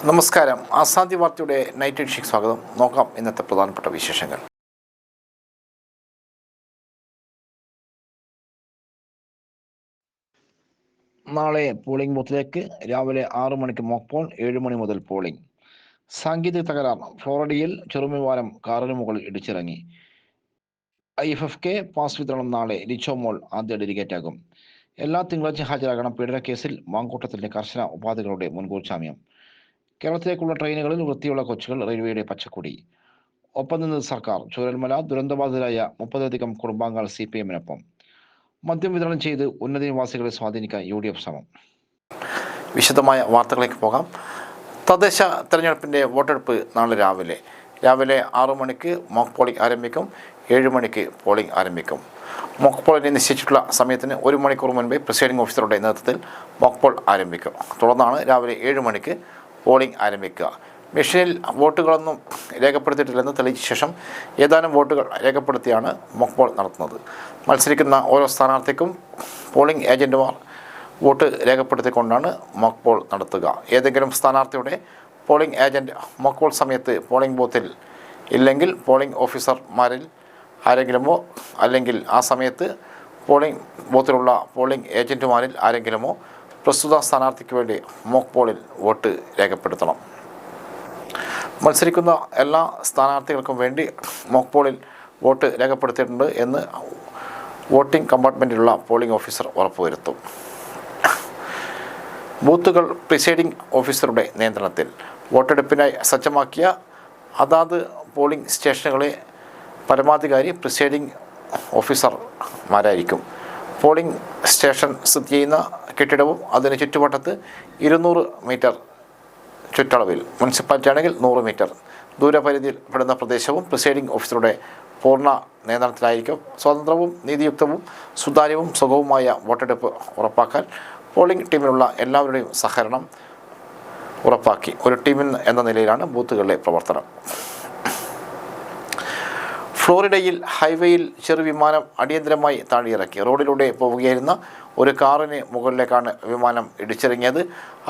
നമസ്കാരം. ആസാദി വാർത്തയുടെ നൈറ്റ് എഡിഷനിലേക്ക് സ്വാഗതം. നോക്കാം ഇന്നത്തെ പ്രധാനപ്പെട്ട വിശേഷങ്ങൾ. നാളെ പോളിംഗ് ബൂത്തിലേക്ക് രാവിലെ 6 മണിക്ക് മോക്ക് പോൾ, 7 മണി മുതൽ പോളിംഗ്. സാങ്കേതിക തകരാർ. ഫ്ലോറിഡയിൽ ചെറുവിമാനം കാറിന് മുകളിൽ ഇടിച്ചിറങ്ങി. IFFK പാസ് വിതരണം നാളെ. ലിച്ചോ മോൾ ആദ്യ ഡെലിഗേറ്റ് ആകും. എല്ലാ തിങ്കളാഴ്ച ഹാജരാകണം. പീഡനക്കേസിൽ മാങ്കൂട്ടത്തിന്റെ കർശന ഉപാധികളുടെ മുൻകൂർ ജാമ്യം. കേരളത്തിലേക്കുള്ള ട്രെയിനുകളിൽ വൃത്തിയുള്ള കൊച്ചുകൾ. റെയിൽവേയുടെ പച്ചക്കൊടി. ഒപ്പം നിന്നത് സർക്കാർ. ചൂരൽമല ദുരന്തബാധിതരായ 30-ലധികം കുടുംബാംഗങ്ങൾ CPM-നൊപ്പം. മദ്യം വിതരണം ചെയ്ത് ഉന്നത നിവാസികളെ സ്വാധീനിക്കാൻ UDF ശ്രമം. വിശദമായ വാർത്തകളിലേക്ക് പോകാം. തദ്ദേശ തെരഞ്ഞെടുപ്പിൻ്റെ വോട്ടെടുപ്പ് നാളെ രാവിലെ 6 മണിക്ക് മോക്ക് പോളിംഗ് ആരംഭിക്കും. 7 മണിക്ക് പോളിംഗ് ആരംഭിക്കും. മോക്ക് പോളിന് നിശ്ചയിച്ചിട്ടുള്ള സമയത്തിന് 1 മണിക്കൂർ മുൻപേ പ്രിസൈഡിംഗ് ഓഫീസറുടെ നേതൃത്വത്തിൽ മോക്ക് പോൾ ആരംഭിക്കും. തുടർന്നാണ് രാവിലെ 7 മണിക്ക് പോളിംഗ് ആരംഭിക്കുക. മെഷീനിൽ വോട്ടുകളൊന്നും രേഖപ്പെടുത്തിയിട്ടില്ലെന്ന് തെളിയിച്ച ശേഷം ഏതാനും വോട്ടുകൾ രേഖപ്പെടുത്തിയാണ് മോക്ക് പോൾ നടത്തുന്നത്. മത്സരിക്കുന്ന ഓരോ സ്ഥാനാർത്ഥിക്കും പോളിംഗ് ഏജൻറ്റുമാർ വോട്ട് രേഖപ്പെടുത്തിക്കൊണ്ടാണ് മോക്ക് പോൾ നടത്തുക. ഏതെങ്കിലും സ്ഥാനാർത്ഥിയുടെ പോളിംഗ് ഏജൻറ്റ് മോക്ക് പോൾ സമയത്ത് പോളിംഗ് ബൂത്തിൽ ഇല്ലെങ്കിൽ പോളിംഗ് ഓഫീസർമാരിൽ ആരെങ്കിലുമോ അല്ലെങ്കിൽ ആ സമയത്ത് പോളിംഗ് ബൂത്തിലുള്ള പോളിംഗ് ഏജൻറ്റുമാരിൽ ആരെങ്കിലുമോ പ്രസ്തുത സ്ഥാനാർത്ഥിക്ക് വേണ്ടി മോക്ക് പോളിൽ വോട്ട് രേഖപ്പെടുത്തണം. മത്സരിക്കുന്ന എല്ലാ സ്ഥാനാർത്ഥികൾക്കും വേണ്ടി മോക്ക് പോളിൽ വോട്ട് രേഖപ്പെടുത്തിയിട്ടുണ്ട് എന്ന് വോട്ടിംഗ് കമ്പാർട്ട്മെൻറ്റിലുള്ള പോളിംഗ് ഓഫീസർ ഉറപ്പുവരുത്തും. ബൂത്തുകൾ പ്രിസൈഡിംഗ് ഓഫീസറുടെ നിയന്ത്രണത്തിൽ. വോട്ടെടുപ്പിനായി സജ്ജമാക്കിയ അതാത് പോളിംഗ് സ്റ്റേഷനുകളെ പരമാധികാരി പ്രിസൈഡിംഗ് ഓഫീസർമാരായിരിക്കും. പോളിംഗ് സ്റ്റേഷൻ സ്ഥിതി ചെയ്യുന്ന കെട്ടിടവും അതിന് ചുറ്റുവട്ടത്ത് 200 മീറ്റർ ചുറ്റളവിൽ, മുനിസിപ്പാലിറ്റി ആണെങ്കിൽ 100 മീറ്റർ ദൂരപരിധിയിൽ പെടുന്ന പ്രദേശവും പ്രിസൈഡിംഗ് ഓഫീസറുടെ പൂർണ്ണ നിയന്ത്രണത്തിലായിരിക്കും. സ്വതന്ത്രവും നീതിയുക്തവും സുതാര്യവും സുഗമവുമായ വോട്ടെടുപ്പ് ഉറപ്പാക്കാൻ പോളിംഗ് ടീമിലുള്ള എല്ലാവരുടെയും സഹകരണം ഉറപ്പാക്കി ഒരു ടീമിൽ എന്ന നിലയിലാണ് ബൂത്തുകളിലെ പ്രവർത്തനം. ഫ്ലോറിഡയിൽ ഹൈവേയിൽ ചെറുവിമാനം അടിയന്തരമായി താഴെയിറക്കി. റോഡിലൂടെ പോവുകയായിരുന്ന ഒരു കാറിന് മുകളിലേക്കാണ് വിമാനം ഇടിച്ചിറങ്ങിയത്.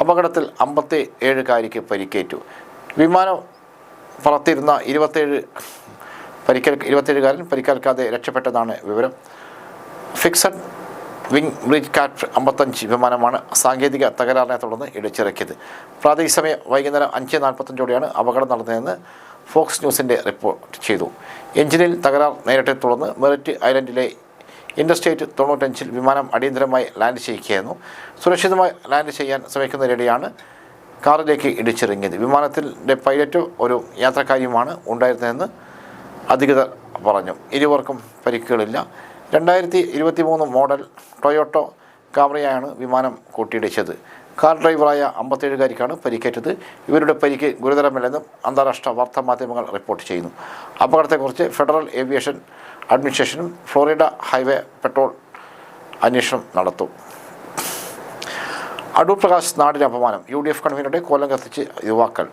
അപകടത്തിൽ 57-കാരിക്ക് പരിക്കേറ്റു. വിമാനം പറത്തിയിരുന്ന 27-കാരൻ പരിക്കേൽക്കാതെ രക്ഷപ്പെട്ടതാണ് വിവരം. ഫിക്സഡ് വിങ് ബ്രിഡ്ജ് കാറ്റ് 55 വിമാനമാണ് സാങ്കേതിക തകരാറിനെ തുടർന്ന് ഇടിച്ചിറക്കിയത്. പ്രാദേശിക സമയം വൈകുന്നേരം 5:45ഓടെയാണ് അപകടം നടന്നതെന്ന് ഫോക്സ് ന്യൂസിൻ്റെ റിപ്പോർട്ട് ചെയ്തു. എഞ്ചിനിൽ തകരാർ നേരിട്ടതിനെ തുടർന്ന് മെറിറ്റ് ഐലൻഡിലെ ഇൻ്റർസ്റ്റേറ്റ് 95-ൽ വിമാനം അടിയന്തരമായി ലാൻഡ് ചെയ്യുകയായിരുന്നു. സുരക്ഷിതമായി ലാൻഡ് ചെയ്യാൻ ശ്രമിക്കുന്നതിനിടെയാണ് കാറിലേക്ക് ഇടിച്ചിറങ്ങിയത്. വിമാനത്തിൻ്റെ പൈലറ്റോ ഒരു യാത്രക്കാരിയുമാണ് ഉണ്ടായിരുന്നതെന്ന് അധികൃതർ പറഞ്ഞു. ഇരുവർക്കും പരിക്കുകളില്ല. 2023 മോഡൽ ടൊയോട്ടോ കാമറിയാണ് വിമാനം കൂട്ടിയിടിച്ചത്. കാർ ഡ്രൈവറായ 57-കാരിക്കാണ് പരിക്കേറ്റത്. ഇവരുടെ പരിക്ക് ഗുരുതരമല്ലെന്നും അന്താരാഷ്ട്ര വാർത്താമാധ്യമങ്ങൾ റിപ്പോർട്ട് ചെയ്യുന്നു. അപകടത്തെക്കുറിച്ച് ഫെഡറൽ ഏവിയേഷൻ അഡ്മിനിസ്ട്രേഷനും ഫ്ലോറിഡ ഹൈവേ പെട്രോൾ അന്വേഷണം നടത്തും. അടൂർ പ്രകാശ് നാടിന് അപമാനം. UDF കൺവീനറുടെ കോലം കത്തിച്ച് യുവാക്കൾ.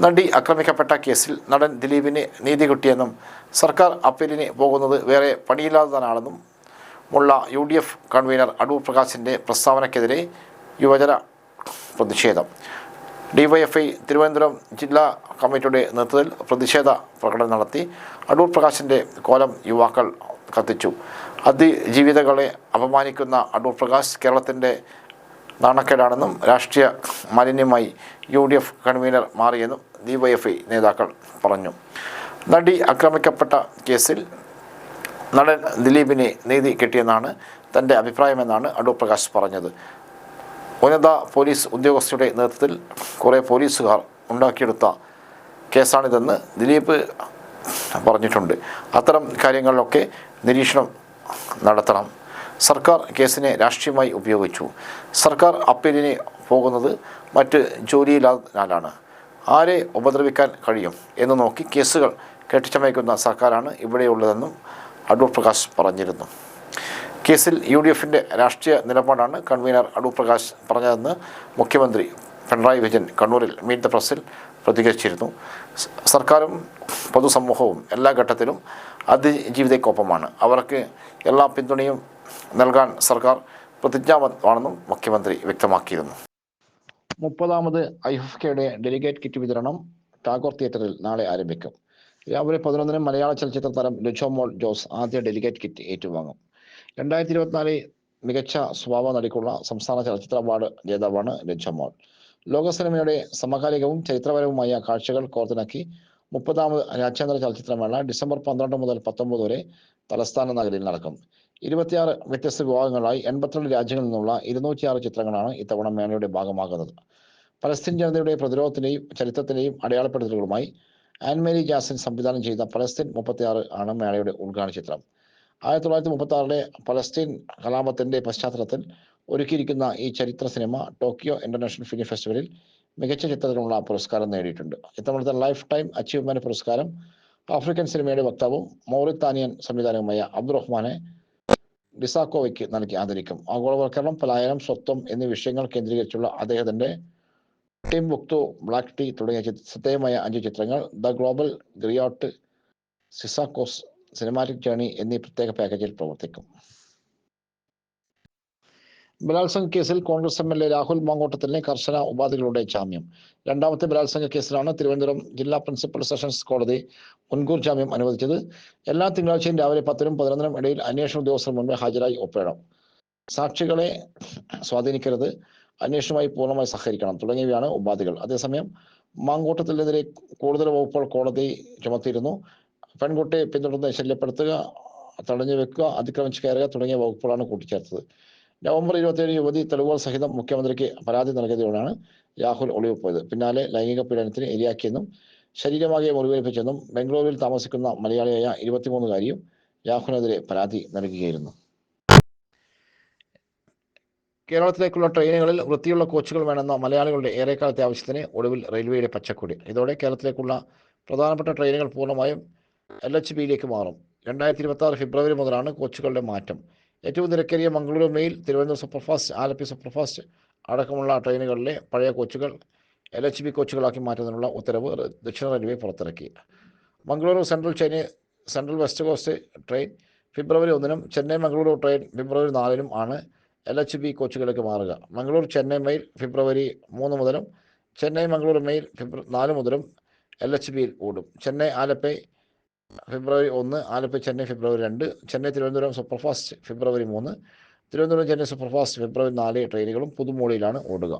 നടി ആക്രമിക്കപ്പെട്ട കേസിൽ നടൻ ദിലീപിന് നീതി കിട്ടിയെന്നും സർക്കാർ അപ്പീലിന് പോകുന്നത് വേറെ പണിയില്ലാത്തതാണെന്നും ഉള്ള UDF കൺവീനർ അടൂർ പ്രകാശിൻ്റെ പ്രസ്താവനയ്ക്കെതിരെ യുവജന പ്രതിഷേധം. DYFI തിരുവനന്തപുരം ജില്ലാ കമ്മിറ്റിയുടെ നേതൃത്വത്തിൽ പ്രതിഷേധ പ്രകടനം നടത്തി. അടൂർ പ്രകാശിൻ്റെ കോലം യുവാക്കൾ കത്തിച്ചു. അതിജീവിതകളെ അപമാനിക്കുന്ന അടൂർ പ്രകാശ് കേരളത്തിൻ്റെ നാണക്കേടാണെന്നും രാഷ്ട്രീയ മാലിന്യമായി UDF കൺവീനർ മാറിയെന്നും DYFI നേതാക്കൾ പറഞ്ഞു. നടി ആക്രമിക്കപ്പെട്ട കേസിൽ നടൻ ദിലീപിന് നീതി കിട്ടിയെന്നാണ് തൻ്റെ അഭിപ്രായമെന്നാണ് അടൂർ പ്രകാശ് പറഞ്ഞത്. ഉന്നത പോലീസ് ഉദ്യോഗസ്ഥരുടെ നേതൃത്വത്തിൽ കുറേ പോലീസുകാർ ഉണ്ടാക്കിയെടുത്ത കേസാണിതെന്ന് ദിലീപ് പറഞ്ഞിട്ടുണ്ട്. അത്തരം കാര്യങ്ങളിലൊക്കെ നിരീക്ഷണം നടത്തണം. സർക്കാർ കേസിനെ രാഷ്ട്രീയമായി ഉപയോഗിച്ചു. സർക്കാർ അപ്പീലിന് പോകുന്നത് മറ്റ് ജോലിയില്ലാതിനാലാണ്. ആരെ ഉപദ്രവിക്കാൻ കഴിയും എന്ന് നോക്കി കേസുകൾ കെട്ടിച്ചമയ്ക്കുന്ന സർക്കാരാണ് ഇവിടെയുള്ളതെന്നും അടൂർ പ്രകാശ് പറഞ്ഞിരുന്നു. കേസിൽ UDFൻ്റെ രാഷ്ട്രീയ നിലപാടാണ് കൺവീനർ അടൂർ പ്രകാശ് പറഞ്ഞതെന്ന് മുഖ്യമന്ത്രി പിണറായി വിജയൻ കണ്ണൂരിൽ മീറ്റ് ദ പ്രസിൽ പ്രതികരിച്ചിരുന്നു. സർക്കാരും പൊതുസമൂഹവും എല്ലാ ഘട്ടത്തിലും അതിജീവിതയ്ക്കൊപ്പമാണ്. അവർക്ക് എല്ലാ പിന്തുണയും നൽകാൻ സർക്കാർ പ്രതിജ്ഞാബദ്ധമാണെന്നും മുഖ്യമന്ത്രി വ്യക്തമാക്കിയിരുന്നു. 30ാമത് IFFKയുടെ ഡെലിഗേറ്റ് കിറ്റ് വിതരണം ടാഗോർ തിയേറ്ററിൽ നാളെ ആരംഭിക്കും. രാവിലെ 11-ന് മലയാള ചലച്ചിത്ര താരം ലിജോമോൾ ജോസ് ആദ്യ ഡെലിഗേറ്റ് കിറ്റ് ഏറ്റുവാങ്ങും. 2024 മികച്ച സ്വഭാവ നടിക്കുള്ള സംസ്ഥാന ചലച്ചിത്ര അവാർഡ് ജേതാവാണ് ലിജോമോൾ. ലോക സിനിമയുടെ സമകാലികവും ചരിത്രപരവുമായ കാഴ്ചകൾ കോർത്തിണക്കി 30ാമത് രാജ്യാന്തര ചലച്ചിത്രമേള ഡിസംബർ 12 മുതൽ 19 വരെ തലസ്ഥാന നഗരിയിൽ നടക്കും. 26 വ്യത്യസ്ത വിഭാഗങ്ങളായി 82 രാജ്യങ്ങളിൽ നിന്നുള്ള 206 ചിത്രങ്ങളാണ് ഇത്തവണ മേളയുടെ ഭാഗമാകുന്നത്. പലസ്തീൻ ജനതയുടെ പ്രതിരോധത്തിന്റെയും ചരിത്രത്തിന്റെയും അടയാളപ്പെടുത്തലുകളുമായി ആൻമേരി ജാസിൻ സംവിധാനം ചെയ്ത പലസ്തീൻ 36 ആണ് മേളയുടെ ഉദ്ഘാടന ചിത്രം. 1936 പലസ്തീൻ കലാപത്തിന്റെ പശ്ചാത്തലത്തിൽ ഒരുക്കിയിരിക്കുന്ന ഈ ചരിത്ര സിനിമ ടോക്കിയോ ഇന്റർനാഷണൽ ഫിലിം ഫെസ്റ്റിവലിൽ മികച്ച ചിത്രത്തിനുള്ള പുരസ്കാരം നേടിയിട്ടുണ്ട്. ഇത്തവണത്തെ ലൈഫ് ടൈം അച്ചീവ്മെന്റ് പുരസ്കാരം ആഫ്രിക്കൻ സിനിമയുടെ വക്താവും മൗറിത്താനിയൻ സംവിധായകനുമായ അബ്ദുറഹ്മാനെ ഡിസാക്കോവയ്ക്ക് നൽകി ആദരിക്കും. ആഗോളവൽക്കരണം, പലായനം, സ്വത്വം എന്നീ വിഷയങ്ങൾ കേന്ദ്രീകരിച്ചുള്ള അദ്ദേഹത്തിന്റെ ടിംബുക്തു, ബ്ലാക്ക് ടീ തുടങ്ങിയ ശ്രദ്ധേയമായ 5 ചിത്രങ്ങൾ ദ ഗ്ലോബൽ ഗ്രിയോട്ട്, സിസാക്കോസ്, സിനിമാറ്റിക് ജേണി എന്നീ പ്രത്യേക പാക്കേജിൽ പ്രവർത്തിക്കും. ബലാത്സംഗ കേസിൽ കോൺഗ്രസ് MLA രാഹുൽ മാങ്കൂട്ടത്തിന് കർശന ഉപാധികളുടെ ജാമ്യം. 2ാമത്തെ ബലാത്സംഗ കേസിലാണ് തിരുവനന്തപുരം ജില്ലാ പ്രിൻസിപ്പൽ സെഷൻസ് കോടതി മുൻകൂർ ജാമ്യം അനുവദിച്ചത്. എല്ലാ തിങ്കളാഴ്ചയും രാവിലെ 10-നും 11-നും ഇടയിൽ അന്വേഷണ ഉദ്യോഗസ്ഥർ മുൻപ് ഹാജരായി ഒപ്പിടണം, സാക്ഷികളെ സ്വാധീനിക്കരുത്, അന്വേഷണവുമായി പൂർണ്ണമായി സഹകരിക്കണം തുടങ്ങിയവയാണ് ഉപാധികൾ. അതേസമയം മാങ്കൂട്ടത്തിനെതിരെ കൂടുതൽ വകുപ്പുകൾ കോടതി ചുമത്തിയിരുന്നു. പെൺകുട്ടിയെ പിന്തുടർന്ന് ശല്യപ്പെടുത്തുക, തടഞ്ഞു വെക്കുക, അതിക്രമിച്ച് കയറുക തുടങ്ങിയ വകുപ്പുകളാണ് കൂട്ടിച്ചേർത്തത്. നവംബർ 27 യുവതി തെളിവുകൾ സഹിതം മുഖ്യമന്ത്രിക്ക് പരാതി നൽകിയതോടെയാണ് രാഹുൽ ഒളിവിൽ പോയത്. പിന്നാലെ ലൈംഗിക പീഡനത്തിന് ഇരയാക്കിയെന്നും ശരീരമാകെ മുറിവേൽപ്പിച്ചെന്നും ബംഗളൂരുവിൽ താമസിക്കുന്ന മലയാളിയായ 23-കാരിയും രാഹുലിനെതിരെ പരാതി നൽകുകയായിരുന്നു. കേരളത്തിലേക്കുള്ള ട്രെയിനുകളിൽ വൃത്തിയുള്ള കോച്ചുകൾ വേണമെന്ന മലയാളികളുടെ ഏറെക്കാലത്തെ ആവശ്യത്തിന് ഒടുവിൽ റെയിൽവേയുടെ പച്ചക്കൊടി. ഇതോടെ കേരളത്തിലേക്കുള്ള പ്രധാനപ്പെട്ട ട്രെയിനുകൾ പൂർണ്ണമായും LHBയിലേക്ക് മാറും. 2026 ഫെബ്രുവരി മുതലാണ് കോച്ചുകളുടെ മാറ്റം. ഏറ്റവും തിരക്കേറിയ Mangaluru mail, Thiruvananthapuram superfast, Alleppey superfast അടക്കമുള്ള ട്രെയിനുകളിലെ പഴയ കോച്ചുകൾ LHB കോച്ചുകളാക്കി മാറ്റുന്നതിനുള്ള ഉത്തരവ് ദക്ഷിണ റെയിൽവേ പുറത്തിറക്കി. Mangaluru central west coast train February 1-നും ചെന്നൈ മംഗളൂരു ട്രെയിൻ ഫെബ്രുവരി 4-നും ആണ് LHB കോച്ചുകളിലേക്ക് മാറുക. മംഗളൂർ ചെന്നൈ മെയിൽ ഫെബ്രുവരി 3 മുതലും ചെന്നൈ മംഗളൂരു മെയിൽ ഫെബ്രുവരി 4 മുതലും LHBയിൽ ഓടും. ചെന്നൈ ആലപ്പി ഫെബ്രുവരി 1, ആലപ്പി ചെന്നൈ ഫെബ്രുവരി 2, ചെന്നൈ തിരുവനന്തപുരം സൂപ്പർഫാസ്റ്റ് ഫെബ്രുവരി 3, തിരുവനന്തപുരം ചെന്നൈ സൂപ്പർഫാസ്റ്റ് ഫെബ്രുവരി 4 ട്രെയിനുകളും പുതുമോടിയിലാണ് ഓടുക.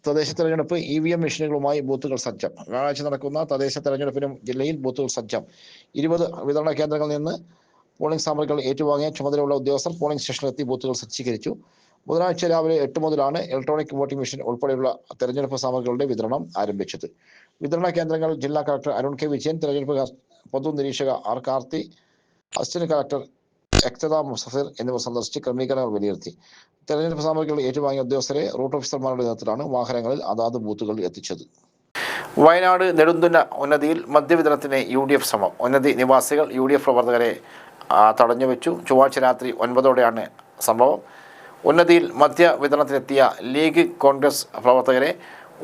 തദ്ദേശ തെരഞ്ഞെടുപ്പ് EVM മെഷീനുകളുമായി ബൂത്തുകൾ സജ്ജം. വ്യാഴാഴ്ച നടക്കുന്ന തദ്ദേശ തെരഞ്ഞെടുപ്പിനും ജില്ലയിൽ ബൂത്തുകൾ സജ്ജം. 20 വിതരണ കേന്ദ്രങ്ങളിൽ നിന്ന് പോളിംഗ് സാമഗ്രികൾ ഏറ്റുവാങ്ങിയ ചുമതലയുള്ള ഉദ്യോഗസ്ഥർ പോളിംഗ് സ്റ്റേഷനിലെത്തി ബൂത്തുകൾ സജ്ജീകരിച്ചു. ബുധനാഴ്ച രാവിലെ 8 മുതലാണ് ഇലക്ട്രോണിക് വോട്ടിംഗ് മെഷീൻ ഉൾപ്പെടെയുള്ള തെരഞ്ഞെടുപ്പ് സാമഗ്രികളുടെ വിതരണം ആരംഭിച്ചത്. വിതരണ കേന്ദ്രങ്ങൾ ജില്ലാ കളക്ടർ അരുൺ കെ വിജയൻ, തെരഞ്ഞെടുപ്പ് പൊതു നിരീക്ഷക R കാർത്തി, അസിസ്റ്റന്റ് കളക്ടർ എക്തദ മുസഫിർ എന്നിവർ സന്ദർശിച്ച് ക്രമീകരണങ്ങൾ വിലയിരുത്തി. തെരഞ്ഞെടുപ്പ് സാമഗ്രികൾ ഏറ്റുവാങ്ങിയ ഉദ്യോഗസ്ഥരെ റൂട്ട് ഓഫീസർമാരുടെ നേതൃത്വത്തിലാണ് വാഹനങ്ങളിൽ അതാത് ബൂത്തുകളിൽ എത്തിച്ചത്. വയനാട് നെടുന്തുന്ന ഉന്നതിയിൽ മദ്യവിതരണത്തിന് UDF ശ്രമം. ഉന്നതി നിവാസികൾ UDF പ്രവർത്തകരെ തടഞ്ഞുവെച്ചു. ചൊവ്വാഴ്ച രാത്രി 9-ഓടെയാണ് സംഭവം. ഉന്നതിയിൽ മദ്യവിതരണത്തിനെത്തിയ ലീഗ് കോൺഗ്രസ് പ്രവർത്തകരെ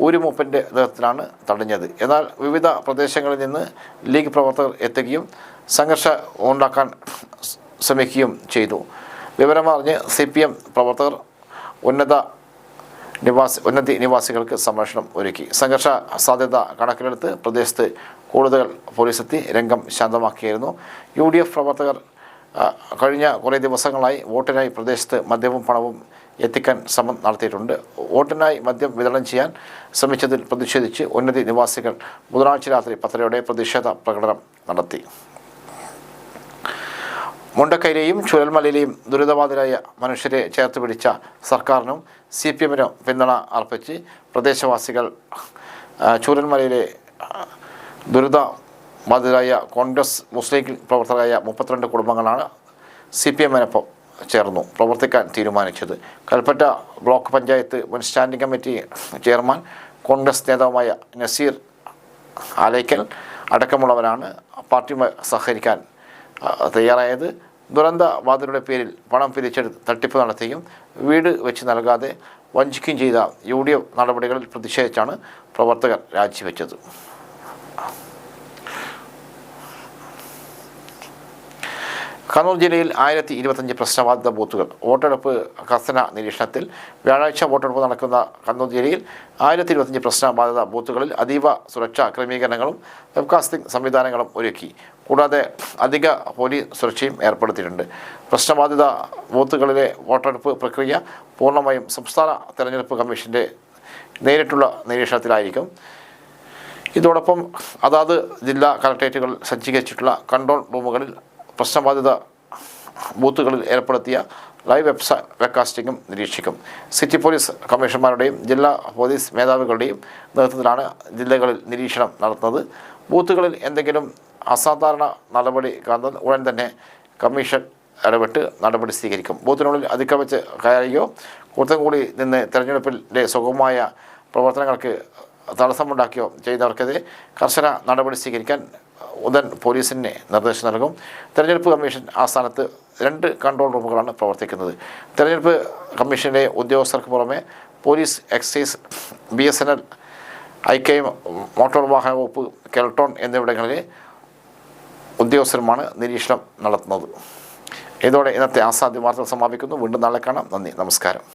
ഊരുമൂപ്പൻ്റെ നേതൃത്വത്തിലാണ് തടഞ്ഞത്. എന്നാൽ വിവിധ പ്രദേശങ്ങളിൽ നിന്ന് ലീഗ് പ്രവർത്തകർ എത്തുകയും സംഘർഷം ഉണ്ടാക്കാൻ ശ്രമിക്കുകയും ചെയ്തു. വിവരമറിഞ്ഞ് CPM പ്രവർത്തകർ ഉന്നതി നിവാസികൾക്ക് സംരക്ഷണം ഒരുക്കി. സംഘർഷ സാധ്യത കണക്കിലെടുത്ത് പ്രദേശത്ത് കൂടുതൽ പോലീസെത്തി രംഗം ശാന്തമാക്കിയായിരുന്നു. UDF പ്രവർത്തകർ കഴിഞ്ഞ കുറേ ദിവസങ്ങളായി വോട്ടിനായി പ്രദേശത്ത് മദ്യവും പണവും എത്തിക്കാൻ ശ്രമം നടത്തിയിട്ടുണ്ട്. വോട്ടിനായി മദ്യം വിതരണം ചെയ്യാൻ ശ്രമിച്ചതിൽ പ്രതിഷേധിച്ച് ഉന്നതി നിവാസികൾ ബുധനാഴ്ച രാത്രി 10-ഓടെ പ്രതിഷേധ പ്രകടനം നടത്തി. മുണ്ടക്കൈയിലെയും ചുരൽമലയിലെയും ദുരിതബാധിതരായ മനുഷ്യരെ ചേർത്ത് പിടിച്ച സർക്കാരിനും CPMനും പിന്തുണ അർപ്പിച്ച് പ്രദേശവാസികൾ ചുരൽമലയിലെ ദുരിതബാധിതരായ കോൺഗ്രസ് മുസ്ലിം ലീഗ് പ്രവർത്തകരായ 32 കുടുംബങ്ങളാണ് CPMനൊപ്പം ചേർന്നു പ്രവർത്തിക്കാൻ തീരുമാനിച്ചത്. കൽപ്പറ്റ ബ്ലോക്ക് പഞ്ചായത്ത് മുൻ സ്റ്റാൻഡിംഗ് കമ്മിറ്റി ചെയർമാൻ കോൺഗ്രസ് നേതാവുമായ നസീർ ആലയ്ക്കൽ അടക്കമുള്ളവരാണ് പാർട്ടിയുമായി സഹകരിക്കാൻ തയ്യാറായത്. ദുരന്ത ബാധിതരുടെ പേരിൽ പണം പിരിച്ചെടുത്ത് തട്ടിപ്പ് നടത്തുകയും വീട് വെച്ച് നൽകാതെ വഞ്ചിക്കുകയും ചെയ്ത UDF നടപടികളിൽ പ്രതിഷേധിച്ചാണ് പ്രവർത്തകർ രാജിവെച്ചത്. കണ്ണൂർ ജില്ലയിൽ 1025 പ്രശ്നബാധിത ബൂത്തുകൾ. വോട്ടെടുപ്പ് കർശന നിരീക്ഷണത്തിൽ. വ്യാഴാഴ്ച വോട്ടെടുപ്പ് നടക്കുന്ന കണ്ണൂർ ജില്ലയിൽ 1025 പ്രശ്നബാധിത ബൂത്തുകളിൽ അതീവ സുരക്ഷാ ക്രമീകരണങ്ങളും വെബ്കാസ്റ്റിംഗ് സംവിധാനങ്ങളും ഒരുക്കി. കൂടാതെ അധിക പോലീസ് സുരക്ഷയും ഏർപ്പെടുത്തിയിട്ടുണ്ട്. പ്രശ്നബാധിത ബൂത്തുകളിലെ വോട്ടെടുപ്പ് പ്രക്രിയ പൂർണ്ണമായും സംസ്ഥാന തെരഞ്ഞെടുപ്പ് കമ്മീഷൻ്റെ നേരിട്ടുള്ള നിരീക്ഷണത്തിലായിരിക്കും. ഇതോടൊപ്പം അതാത് ജില്ലാ കളക്ടറേറ്റുകളിൽ സജ്ജീകരിച്ചിട്ടുള്ള കൺട്രോൾ റൂമുകളിൽ പ്രശ്നബാധിത ബൂത്തുകളിൽ ഏർപ്പെടുത്തിയ ലൈവ് വെബ്കാസ്റ്റിംഗും നിരീക്ഷിക്കും. സിറ്റി പോലീസ് കമ്മീഷണർമാരുടെയും ജില്ലാ പോലീസ് മേധാവികളുടെയും നേതൃത്വത്തിലാണ് ജില്ലകളിൽ നിരീക്ഷണം നടത്തുന്നത്. ബൂത്തുകളിൽ എന്തെങ്കിലും അസാധാരണ നടപടി കാണാൻ ഉടൻ തന്നെ കമ്മീഷൻ ഇടപെട്ട് നടപടി സ്വീകരിക്കും. ബൂത്തിനുള്ളിൽ അതിക്രമിച്ച് കയറുകയോ കൂട്ടം കൂടി നിന്ന് തെരഞ്ഞെടുപ്പിൻ്റെ സുഗമമായ പ്രവർത്തനങ്ങൾക്ക് തടസ്സമുണ്ടാക്കുകയോ ചെയ്യുന്നവർക്കെതിരെ കർശന നടപടി സ്വീകരിക്കാൻ ഉടൻ പോലീസിന് നിർദ്ദേശം നൽകും. തെരഞ്ഞെടുപ്പ് കമ്മീഷൻ ആസ്ഥാനത്ത് 2 കൺട്രോൾ റൂമുകളാണ് പ്രവർത്തിക്കുന്നത്. തെരഞ്ഞെടുപ്പ് കമ്മീഷൻ്റെ ഉദ്യോഗസ്ഥർക്ക് പുറമെ police, excise, BSNL, IKM, motor വാഹന വകുപ്പ്, കെൽട്രോൺ എന്നിവിടങ്ങളിലെ ഉദ്യോഗസ്ഥരുമാണ് നിരീക്ഷണം നടത്തുന്നത്. ഇതോടെ ഇന്നത്തെ ആസാദ്യ വാർത്തകൾ സമാപിക്കുന്നു. വീണ്ടും നാളെ കാണാം. നന്ദി, നമസ്കാരം.